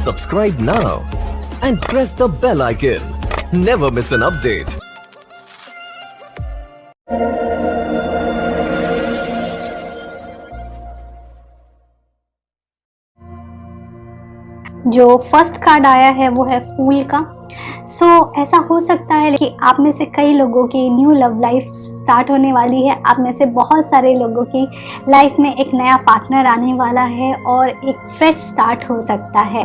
Subscribe now and press the bell icon. Never miss an update. जो first card आया है वो है फूल का। ऐसा हो सकता है कि आप में से कई लोगों की न्यू लव लाइफ स्टार्ट होने वाली है। आप में से बहुत सारे लोगों की लाइफ में एक नया पार्टनर आने वाला है और एक फ्रेश स्टार्ट हो सकता है।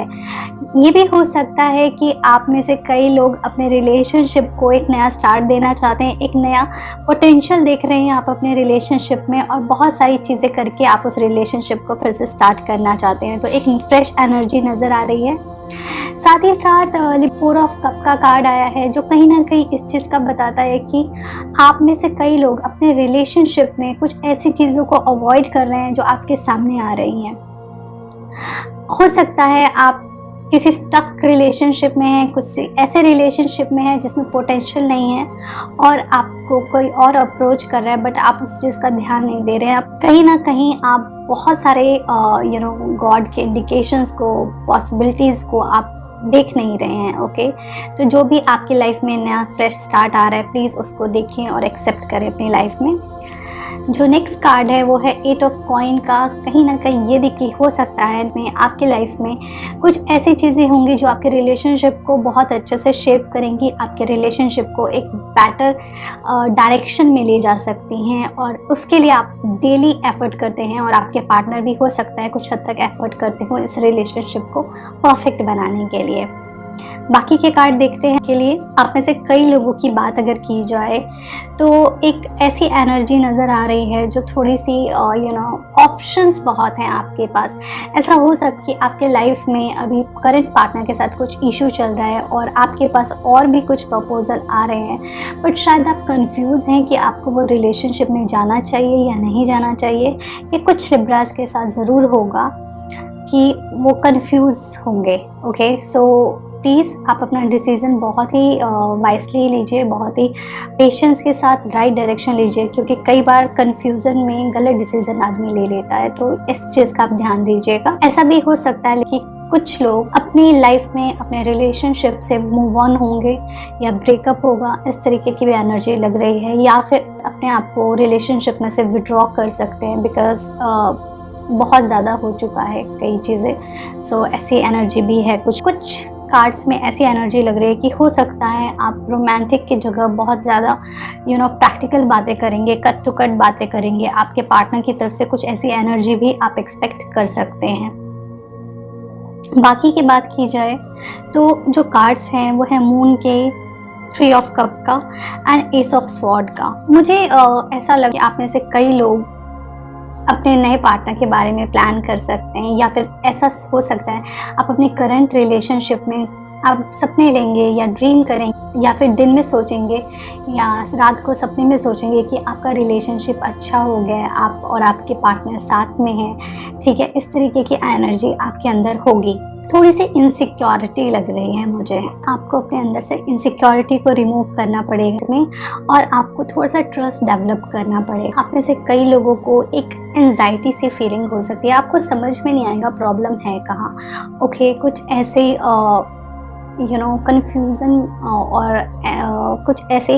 ये भी हो सकता है कि आप में से कई लोग अपने रिलेशनशिप को एक नया स्टार्ट देना चाहते हैं, एक नया पोटेंशियल देख रहे हैं आप अपने रिलेशनशिप में और बहुत सारी चीज़ें करके आप उस रिलेशनशिप को फिर से स्टार्ट करना चाहते हैं। तो एक फ्रेश एनर्जी नज़र आ रही है। साथ ही साथ 4 ऑफ कप का कार्ड आया है जो कहीं ना कहीं इस चीज़ का बताता है कि आप में से कई लोग अपने रिलेशनशिप में कुछ ऐसी चीज़ों को अवॉइड कर रहे हैं जो आपके सामने आ रही हैं। हो सकता है आप किसी स्टक रिलेशनशिप में हैं, कुछ ऐसे रिलेशनशिप में हैं जिसमें पोटेंशियल नहीं है और आपको कोई और अप्रोच कर रहा है बट आप उस चीज़ का ध्यान नहीं दे रहे हैं। आप कहीं ना कहीं आप बहुत सारे गॉड के इंडिकेशंस को, पॉसिबिलिटीज़ को आप देख नहीं रहे हैं। ओके, तो जो भी आपकी लाइफ में नया फ्रेश स्टार्ट आ रहा है प्लीज़ उसको देखें और एक्सेप्ट करें अपनी लाइफ में। जो नेक्स्ट कार्ड है वो है 8 ऑफ कॉइन का। कहीं ना कहीं ये देखिए हो सकता है में आपकी लाइफ में कुछ ऐसी चीज़ें होंगी जो आपके रिलेशनशिप को बहुत अच्छे से शेप करेंगी, आपके रिलेशनशिप को एक बेटर डायरेक्शन में ले जा सकती हैं और उसके लिए आप डेली एफर्ट करते हैं और आपके पार्टनर भी हो सकता है कुछ हद तक एफर्ट करते हो इस रिलेशनशिप को परफेक्ट बनाने के लिए। बाकी के कार्ड देखते हैं के लिए आप में से कई लोगों की बात अगर की जाए तो एक ऐसी एनर्जी नज़र आ रही है जो थोड़ी सी ऑप्शंस बहुत हैं आपके पास। ऐसा हो सकता कि आपके लाइफ में अभी करंट पार्टनर के साथ कुछ इशू चल रहा है और आपके पास और भी कुछ प्रपोजल आ रहे हैं बट शायद आप कंफ्यूज हैं कि आपको वो रिलेशनशिप में जाना चाहिए या नहीं जाना चाहिए। ये कुछ लिब्रास के साथ ज़रूर होगा कि वो कंफ्यूज होंगे। ओके, सो प्लीज़ आप अपना डिसीज़न बहुत ही वाइसली लीजिए, बहुत ही पेशेंस के साथ राइट डायरेक्शन लीजिए क्योंकि कई बार कंफ्यूजन में गलत डिसीज़न आदमी ले लेता है, तो इस चीज़ का आप ध्यान दीजिएगा। ऐसा भी हो सकता है कि कुछ लोग अपनी लाइफ में अपने रिलेशनशिप से मूव ऑन होंगे या ब्रेकअप होगा, इस तरीके की भी एनर्जी लग रही है, या फिर अपने आप को रिलेशनशिप में से विड्रॉ कर सकते हैं बिकॉज बहुत ज़्यादा हो चुका है कई चीज़ें। सो ऐसी एनर्जी भी है। कुछ कार्ड्स में ऐसी एनर्जी लग रही है कि हो सकता है आप रोमांटिक की जगह बहुत ज़्यादा प्रैक्टिकल बातें करेंगे, कट टू कट बातें करेंगे। आपके पार्टनर की तरफ से कुछ ऐसी एनर्जी भी आप एक्सपेक्ट कर सकते हैं। बाकी की बात की जाए तो जो कार्ड्स हैं वो है मून के, 3 ऑफ कप का एंड एस ऑफ स्वॉर्ड का। मुझे ऐसा लगा आप में से कई लोग अपने नए पार्टनर के बारे में प्लान कर सकते हैं या फिर ऐसा हो सकता है आप अपने करंट रिलेशनशिप में आप सपने लेंगे या ड्रीम करेंगे या फिर दिन में सोचेंगे या रात को सपने में सोचेंगे कि आपका रिलेशनशिप अच्छा हो गया है, आप और आपके पार्टनर साथ में हैं। ठीक है, इस तरीके की एनर्जी आपके अंदर होगी। थोड़ी सी इनसिक्योरिटी लग रही है मुझे। आपको अपने अंदर से इनसिक्योरिटी को रिमूव करना पड़ेगा में और आपको थोड़ा सा ट्रस्ट डेवलप करना पड़ेगा। आप में से कई लोगों को एक एंजाइटी सी फीलिंग हो सकती है, आपको समझ में नहीं आएगा प्रॉब्लम है कहाँ। ओके, कुछ ऐसे कन्फ्यूज़न और कुछ ऐसे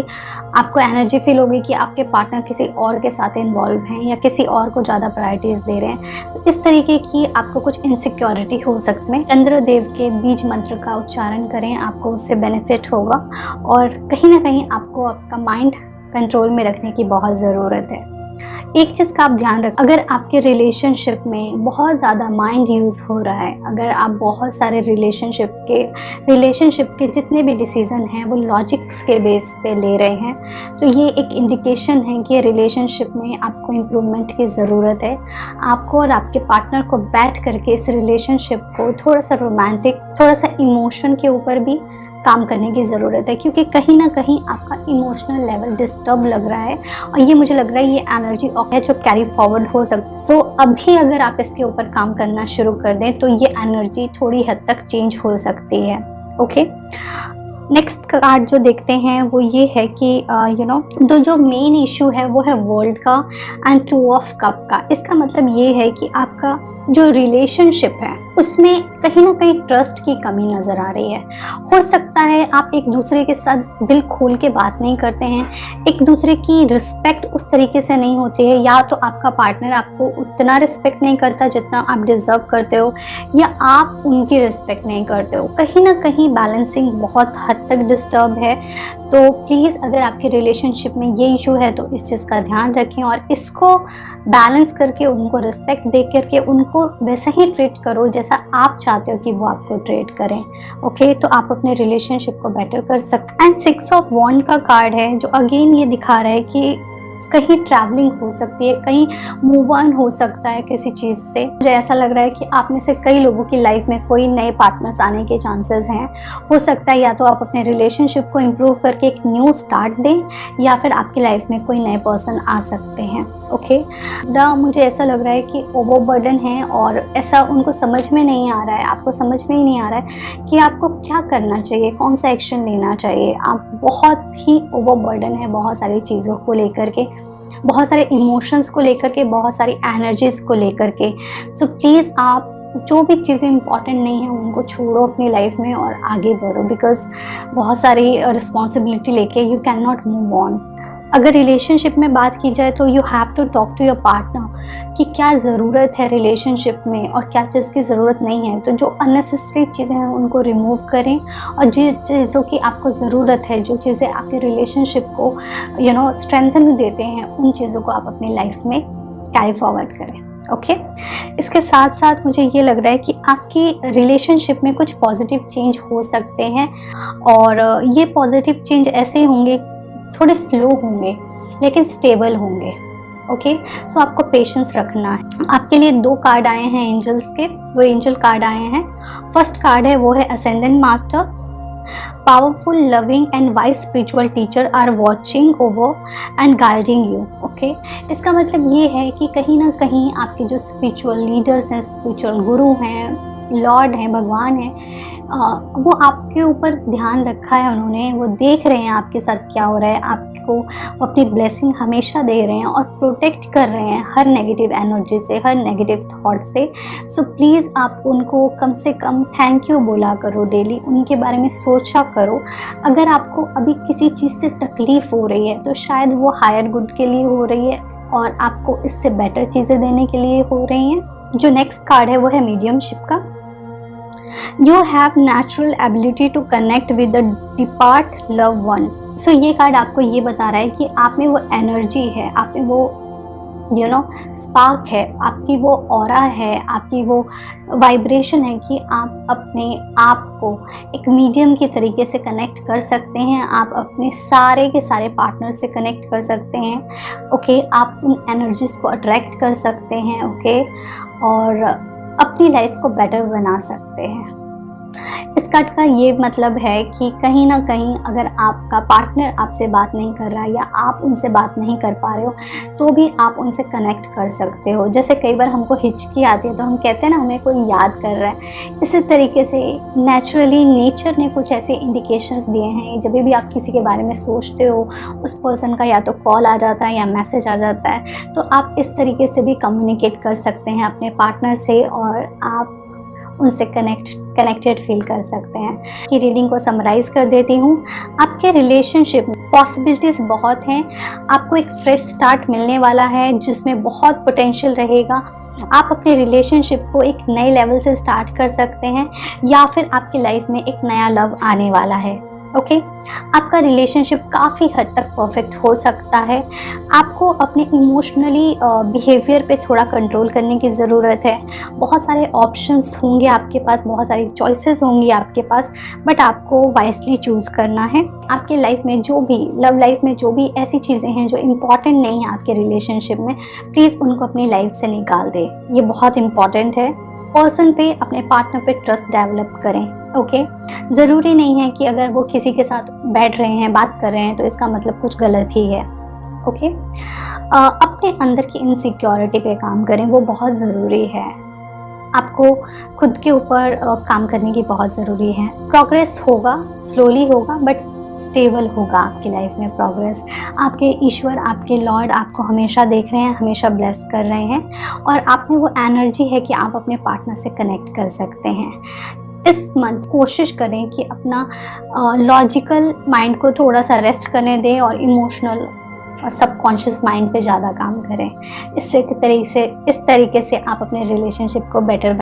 आपको एनर्जी फील होगी कि आपके पार्टनर किसी और के साथ इन्वॉल्व हैं या किसी और को ज़्यादा प्रायोरिटीज़ दे रहे हैं। तो इस तरीके की आपको कुछ इनसिक्योरिटी हो सकती है। चंद्रदेव के बीज मंत्र का उच्चारण करें, आपको उससे बेनिफिट होगा और कहीं ना कहीं आपको आपका माइंड कंट्रोल में रखने की बहुत ज़रूरत है। एक चीज़ का आप ध्यान रखें, अगर आपके रिलेशनशिप में बहुत ज़्यादा माइंड यूज़ हो रहा है, अगर आप बहुत सारे रिलेशनशिप के जितने भी डिसीज़न हैं वो लॉजिक्स के बेस पे ले रहे हैं, तो ये एक इंडिकेशन है कि रिलेशनशिप में आपको इम्प्रूवमेंट की ज़रूरत है। आपको और आपके पार्टनर को बैठ करके इस रिलेशनशिप को थोड़ा सा रोमांटिक, थोड़ा सा इमोशन के ऊपर भी काम करने की ज़रूरत है क्योंकि कहीं ना कहीं आपका इमोशनल लेवल डिस्टर्ब लग रहा है और ये मुझे लग रहा है ये एनर्जी है जो कैरी फॉरवर्ड हो सकती है। सो अभी अगर आप इसके ऊपर काम करना शुरू कर दें तो ये एनर्जी थोड़ी हद तक चेंज हो सकती है। ओके, नेक्स्ट कार्ड जो देखते हैं वो ये है कि तो जो मेन इशू है वो है वर्ल्ड का एंड 2 ऑफ कप का। इसका मतलब ये है कि आपका जो रिलेशनशिप है उसमें कहीं ना कहीं ट्रस्ट की कमी नज़र आ रही है। हो सकता है आप एक दूसरे के साथ दिल खोल के बात नहीं करते हैं, एक दूसरे की रिस्पेक्ट उस तरीके से नहीं होती है, या तो आपका पार्टनर आपको उतना रिस्पेक्ट नहीं करता जितना आप डिज़र्व करते हो, या आप उनकी रिस्पेक्ट नहीं करते हो। कहीं ना कहीं बैलेंसिंग बहुत हद तक डिस्टर्ब है। तो प्लीज़ अगर आपके रिलेशनशिप में ये इशू है तो इस चीज़ का ध्यान रखें और इसको बैलेंस करके उनको रिस्पेक्ट दे करके उनको वैसा ही ट्रीट करो जैसा आप चाहते हो कि वो आपको ट्रीट करें। ओके, तो आप अपने रिलेशनशिप को बेटर कर सकते हैं। एंड 6 ऑफ वॉन्ड का कार्ड है जो अगेन ये दिखा रहा है कि कहीं ट्रैवलिंग हो सकती है, कहीं मूव ऑन हो सकता है किसी चीज़ से। मुझे ऐसा लग रहा है कि आप में से कई लोगों की लाइफ में कोई नए पार्टनर्स आने के चांसेस हैं। हो सकता है या तो आप अपने रिलेशनशिप को इम्प्रूव करके एक न्यू स्टार्ट दें, या फिर आपकी लाइफ में कोई नए पर्सन आ सकते हैं। ओके, मुझे ऐसा लग रहा है कि ओवरबर्डन है और ऐसा उनको समझ में नहीं आ रहा है, आपको समझ में ही नहीं आ रहा है कि आपको क्या करना चाहिए, कौन सा एक्शन लेना चाहिए। आप बहुत ही ओवरबर्डन है बहुत सारी चीज़ों को लेकर के, बहुत सारे इमोशंस को लेकर के, बहुत सारी एनर्जीज़ को लेकर के। सो प्लीज़ आप जो भी चीज़ें इंपॉर्टेंट नहीं हैं उनको छोड़ो अपनी लाइफ में और आगे बढ़ो, बिकॉज बहुत सारी रिस्पॉन्सिबिलिटी लेके you can not move on. अगर रिलेशनशिप में बात की जाए तो you have to talk to your partner कि क्या ज़रूरत है रिलेशनशिप में और क्या चीज़ की ज़रूरत नहीं है। तो जो अननेसेसरी चीज़ें हैं उनको रिमूव करें और जिन चीज़ों की आपको ज़रूरत है, जो चीज़ें आपके रिलेशनशिप को स्ट्रेंथन देते हैं, उन चीज़ों को आप अपनी लाइफ में कैरी फॉरवर्ड करें। ओके, इसके साथ साथ मुझे ये लग रहा है कि आपकी रिलेशनशिप में कुछ पॉजिटिव चेंज हो सकते हैं और ये पॉजिटिव चेंज ऐसे होंगे, थोड़े स्लो होंगे लेकिन स्टेबल होंगे। ओके, सो आपको पेशेंस रखना है। आपके लिए 2 कार्ड आए हैं एंजल्स के, 2 एंजल कार्ड आए हैं। फर्स्ट कार्ड है वो है ascendant master. Powerful, loving and wise spiritual teacher are watching over and guiding you. Okay, इसका मतलब ये है कि कहीं ना कहीं आपके जो स्पिरिचुअल लीडर्स हैं, स्पिरिचुअल गुरु हैं, लॉर्ड हैं, भगवान हैं, वो आपके ऊपर ध्यान रखा है उन्होंने। वो देख रहे हैं आपके साथ क्या हो रहा है, आपको अपनी ब्लेसिंग हमेशा दे रहे हैं और प्रोटेक्ट कर रहे हैं हर नेगेटिव एनर्जी से, हर नेगेटिव थॉट से। सो प्लीज़ आप उनको कम से कम थैंक यू बोला करो डेली, उनके बारे में सोचा करो। अगर आपको अभी किसी चीज़ से तकलीफ़ हो रही है तो शायद वो हायर गुड के लिए हो रही है और आपको इससे बेटर चीज़ें देने के लिए हो रही हैं। जो नेक्स्ट कार्ड है वो है मीडियमशिप का। You have natural ability to connect with the depart loved one। सो ये कार्ड आपको ये बता रहा है कि आप में वो एनर्जी है, आप में वो स्पार्क है, आपकी वो ऑरा है, आपकी वो वाइब्रेशन है कि आप अपने आप को एक मीडियम के तरीके से कनेक्ट कर सकते हैं। आप अपने सारे के सारे पार्टनर से कनेक्ट कर सकते हैं। ओके, आप उन एनर्जीज को अट्रैक्ट कर सकते हैं। ओके, और अपनी लाइफ को बेटर बना सकते हैं। इस कार्ड का ये मतलब है कि कहीं ना कहीं अगर आपका पार्टनर आपसे बात नहीं कर रहा है या आप उनसे बात नहीं कर पा रहे हो तो भी आप उनसे कनेक्ट कर सकते हो। जैसे कई बार हमको हिचकी आती है तो हम कहते हैं ना हमें कोई याद कर रहा है, इसी तरीके से नेचुरली नेचर ने कुछ ऐसे इंडिकेशंस दिए हैं। जब भी आप किसी के बारे में सोचते हो उस पर्सन का या तो कॉल आ जाता है या मैसेज आ जाता है, तो आप इस तरीके से भी कम्युनिकेट कर सकते हैं अपने पार्टनर से और आप उनसे कनेक्टेड फील कर सकते हैं। कि रीडिंग को समराइज़ कर देती हूँ। आपके रिलेशनशिप में पॉसिबिलिटीज़ बहुत हैं, आपको एक फ्रेश स्टार्ट मिलने वाला है जिसमें बहुत पोटेंशियल रहेगा। आप अपने रिलेशनशिप को एक नए लेवल से स्टार्ट कर सकते हैं या फिर आपकी लाइफ में एक नया लव आने वाला है। ओके, आपका रिलेशनशिप काफ़ी हद तक परफेक्ट हो सकता है। आपको अपने इमोशनली बिहेवियर पे थोड़ा कंट्रोल करने की ज़रूरत है। बहुत सारे ऑप्शंस होंगे आपके पास, बहुत सारी चॉइसेस होंगी आपके पास, बट आपको वाइजली चूज़ करना है। आपके लाइफ में जो भी लव लाइफ में जो भी ऐसी चीज़ें हैं जो इम्पॉर्टेंट नहीं है आपके रिलेशनशिप में, प्लीज़ उनको अपनी लाइफ से निकाल दें। ये बहुत इम्पॉर्टेंट है। पर्सन पे, अपने पार्टनर पे ट्रस्ट डेवलप करें। ओके, ज़रूरी नहीं है कि अगर वो किसी के साथ बैठ रहे हैं, बात कर रहे हैं तो इसका मतलब कुछ गलत ही है। ओके, अपने अंदर की इनसिक्योरिटी पे काम करें, वो बहुत ज़रूरी है। आपको खुद के ऊपर काम करने की बहुत ज़रूरी है। प्रोग्रेस होगा, स्लोली होगा, बट स्टेबल होगा आपकी लाइफ में प्रोग्रेस। आपके ईश्वर, आपके लॉर्ड आपको हमेशा देख रहे हैं, हमेशा ब्लेस कर रहे हैं, और आप में वो एनर्जी है कि आप अपने पार्टनर से कनेक्ट कर सकते हैं। इस मंथ कोशिश करें कि अपना लॉजिकल माइंड को थोड़ा सा रेस्ट करने दें और इमोशनल और सबकॉन्शियस माइंड पे ज़्यादा काम करें। इस तरीके से आप अपने रिलेशनशिप को बेटर